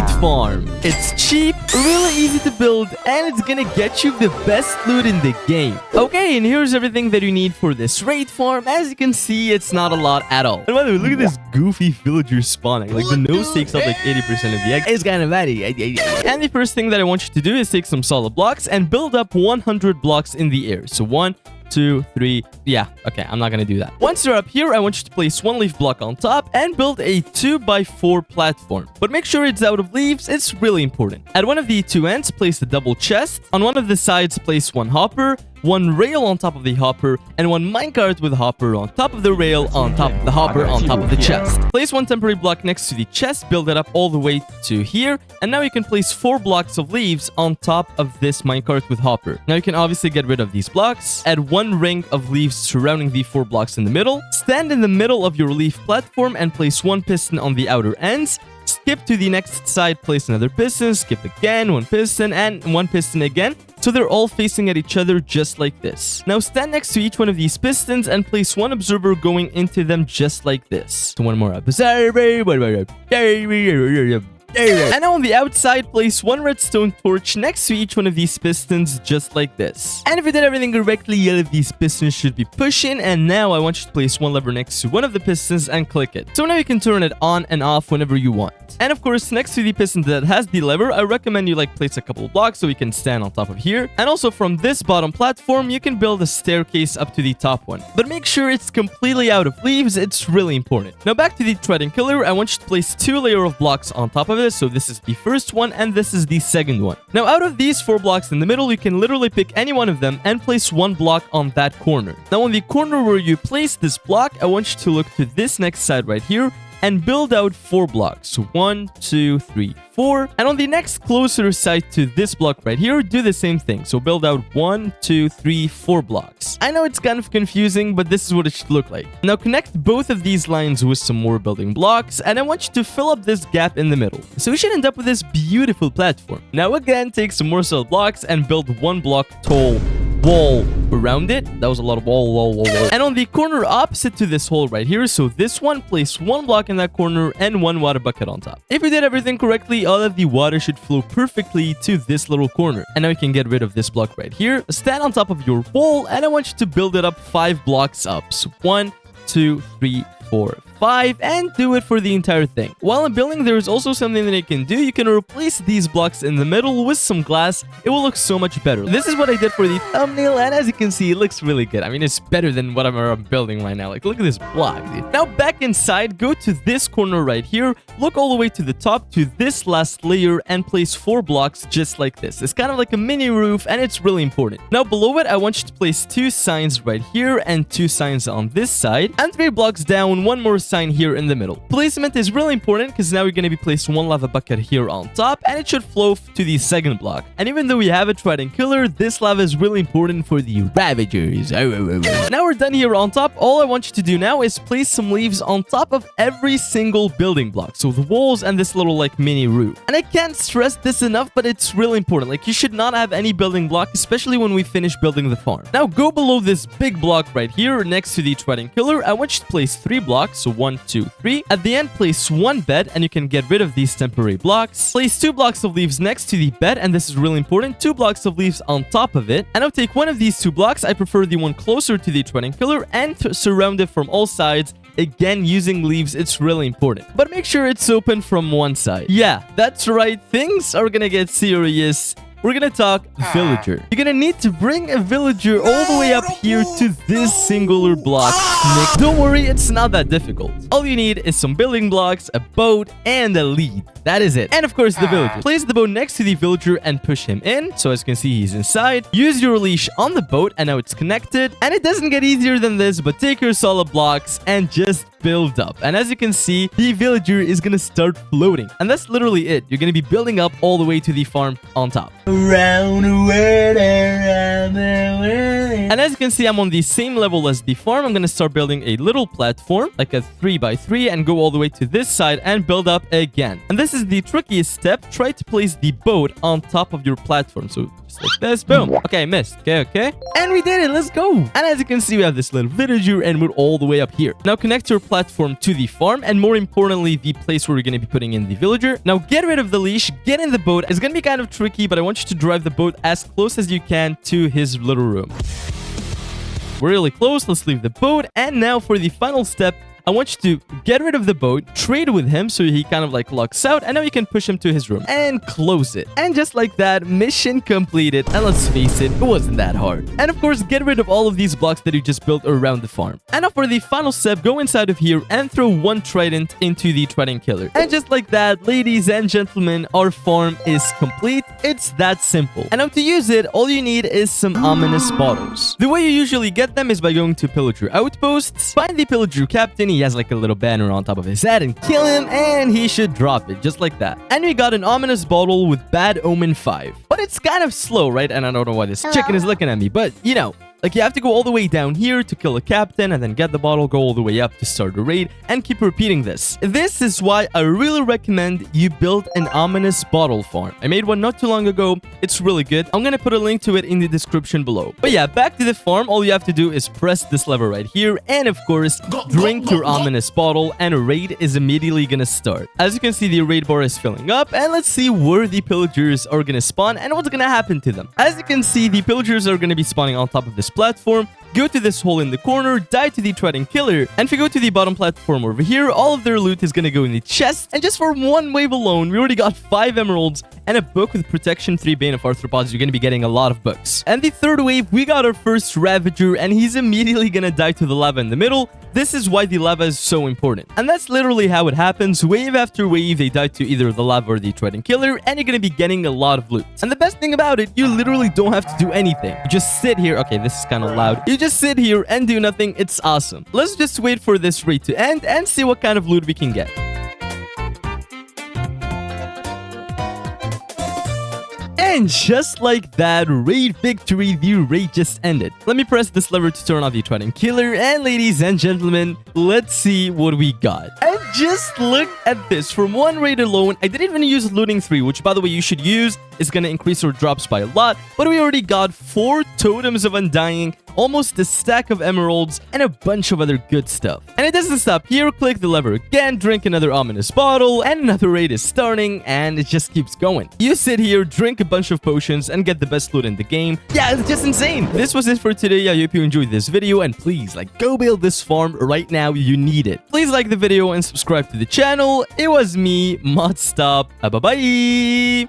raid farm. It's cheap, really easy to build, and it's gonna get you the best loot in the game. Okay, and here's everything that you need for this raid farm. As you can see, it's not a lot at all. And by the way, look at this goofy villager spawning. Like, the nose takes up like 80% of the egg. It's kind of funny. And the first thing that I want you to do is take some solid blocks and build up 100 blocks in the air. So 1, 2, 3. Yeah, okay, I'm not gonna do that. Once you're up here, I want you to place one leaf block on top and build a 2x4 platform. But make sure it's out of leaves, it's really important. At one of the two ends, place a double chest. On one of the sides, place one hopper, one rail on top of the hopper, and one minecart with a hopper on top of the rail, on top of the hopper, on top of the chest. Place one temporary block next to the chest, build it up all the way to here, and now you can place 4 blocks of leaves on top of this minecart with hopper. Now you can obviously get rid of these blocks, add one ring of leaves surrounding the 4 blocks in the middle, stand in the middle of your leaf platform and place one piston on the outer ends. Skip to the next side, place another piston, skip again, one piston, and one piston again. So they're all facing at each other just like this. Now stand next to each one of these pistons and place one observer going into them just like this. So one more observer. And now on the outside, place one redstone torch next to each one of these pistons just like this. And if you did everything correctly, all of these pistons should be pushing. And now I want you to place one lever next to one of the pistons and click it. So now you can turn it on and off whenever you want. And of course, next to the piston that has the lever, I recommend you place a couple of blocks so we can stand on top of here. And also from this bottom platform, you can build a staircase up to the top one. But make sure it's completely out of leaves, it's really important. Now back to the Trident killer, I want you to place 2 layers of blocks on top of it. So this is the first one and this is the second one. Now out of these 4 blocks in the middle, you can literally pick any one of them and place one block on that corner. Now on the corner where you place this block, I want you to look to this next side right here and build out 4 blocks. So 1, 2, 3, 4. And on the next closer side to this block right here, do the same thing. So build out 1, 2, 3, 4 blocks. I know it's kind of confusing, but this is what it should look like. Now connect both of these lines with some more building blocks, and I want you to fill up this gap in the middle. So we should end up with this beautiful platform. Now again, take some more solid blocks and build 1 block tall wall around it. That was a lot of wall. And on the corner opposite to this hole right here, so this one, place 1 block in that corner and 1 water bucket on top. If you did everything correctly, all of the water should flow perfectly to this little corner. And now you can get rid of this block right here. Stand on top of your wall, and I want you to build it up 5 blocks up. So 1, 2, 3, 4, 5, and do it for the entire thing. While I'm building, there is also something that you can do. You can replace these blocks in the middle with some glass. It will look so much better. This is what I did for the thumbnail, and as you can see, it looks really good. I mean, it's better than what I'm building right now. Like, look at this block, dude. Now, back inside, go to this corner right here. Look all the way to the top to this last layer and place 4 blocks just like this. It's kind of like a mini roof, and it's really important. Now, below it, I want you to place 2 signs right here and 2 signs on this side, and 3 blocks down, 1 more sign here in the middle. Placement is really important because now you're going to be placing 1 lava bucket here on top, and it should flow to the second block. And even though we have a Trident killer, this lava is really important for the ravagers. Now we're done here on top. All I want you to do now is place some leaves on top of every single building block. So the walls and this little mini roof. And I can't stress this enough, but it's really important. Like, you should not have any building block, especially when we finish building the farm. Now go below this big block right here next to the Trident killer. I want you to place 3 blocks. So 1, 2, 3. At the end, place 1 bed, and you can get rid of these temporary blocks. Place 2 blocks of leaves next to the bed, and this is really important. 2 blocks of leaves on top of it. And now take one of these 2 blocks. I prefer the one closer to the Trident killer, and surround it from all sides. Again, using leaves, it's really important. But make sure it's open from one side. Yeah, that's right. Things are gonna get serious. We're gonna talk villager. You're gonna need to bring a villager all the way up here to this singular block. Nick, don't worry, it's not that difficult. All you need is some building blocks, a boat, and a lead. That is it. And of course, the villager. Place the boat next to the villager and push him in. So as you can see, he's inside. Use your leash on the boat, and now it's connected. And it doesn't get easier than this, but take your solid blocks and just build up. And as you can see, the villager is gonna start floating. And that's literally it. You're gonna be building up all the way to the farm on top. And as you can see, I'm on the same level as the farm. I'm gonna start building a little platform, like a 3x3, and go all the way to this side and build up again. And this is the trickiest step. Try to place the boat on top of your platform. So Just like this. Boom. Okay, I missed. Okay. And we did it. Let's go. And as you can see, we have this little villager and we're all the way up here. Now connect your platform to the farm and more importantly, the place where we're going to be putting in the villager. Now get rid of the leash, get in the boat. It's going to be kind of tricky, but I want you to drive the boat as close as you can to his little room. We're really close. Let's leave the boat. And now for the final step, I want you to get rid of the boat, trade with him so he kind of like locks out, and now you can push him to his room and close it. And just like that, mission completed. And let's face it, it wasn't that hard. And of course, get rid of all of these blocks that you just built around the farm. And now for the final step, go inside of here and throw one trident into the trident killer. And just like that, ladies and gentlemen, our farm is complete. It's that simple. And now to use it, all you need is some ominous bottles. The way you usually get them is by going to pillager outposts, find the pillager captain. He has like a little banner on top of his head and kill him and he should drop it just like that. And we got an ominous bottle with bad omen 5. But it's kind of slow, right? And I don't know why this chicken is looking at me, but you know. Like, you have to go all the way down here to kill a captain and then get the bottle, go all the way up to start a raid, and keep repeating this. This is why I really recommend you build an ominous bottle farm. I made one not too long ago. It's really good. I'm gonna put a link to it in the description below. But yeah, back to the farm. All you have to do is press this lever right here, and of course, drink your ominous bottle, and a raid is immediately gonna start. As you can see, the raid bar is filling up, and let's see where the pillagers are gonna spawn and what's gonna happen to them. As you can see, the pillagers are gonna be spawning on top of this platform. Go to this hole in the corner, die to the Trident killer, and if you go to the bottom platform over here, all of their loot is gonna go in the chest, and just for one wave alone, we already got 5 emeralds and a book with protection 3 Bane of Arthropods. You're gonna be getting a lot of books. And the third wave, we got our first Ravager, and he's immediately gonna die to the lava in the middle. This is why the lava is so important. And that's literally how it happens. Wave after wave, they die to either the lava or the Trident killer, and you're gonna be getting a lot of loot. And the best thing about it, you literally don't have to do anything. You just sit here. Okay, this is kind of loud. You just sit here and do nothing. It's awesome. Let's just wait for this raid to end and see what kind of loot we can get. And just like that, raid victory, the raid just ended. Let me press this lever to turn off the Trident killer, and ladies and gentlemen, let's see what we got. And just look at this. From one raid alone, I didn't even use looting 3, which by the way you should use. It's gonna increase our drops by a lot, but we already got 4 totems of undying, almost a stack of emeralds, and a bunch of other good stuff. And it doesn't stop here. Click the lever again, drink another ominous bottle, and another raid is starting, and it just keeps going. You sit here, drink a bunch of potions, and get the best loot in the game. Yeah, it's just insane. This was it for today. I hope you enjoyed this video, and please, go build this farm right now. You need it. Please like the video and subscribe to the channel. It was me, Modstop. Bye-bye.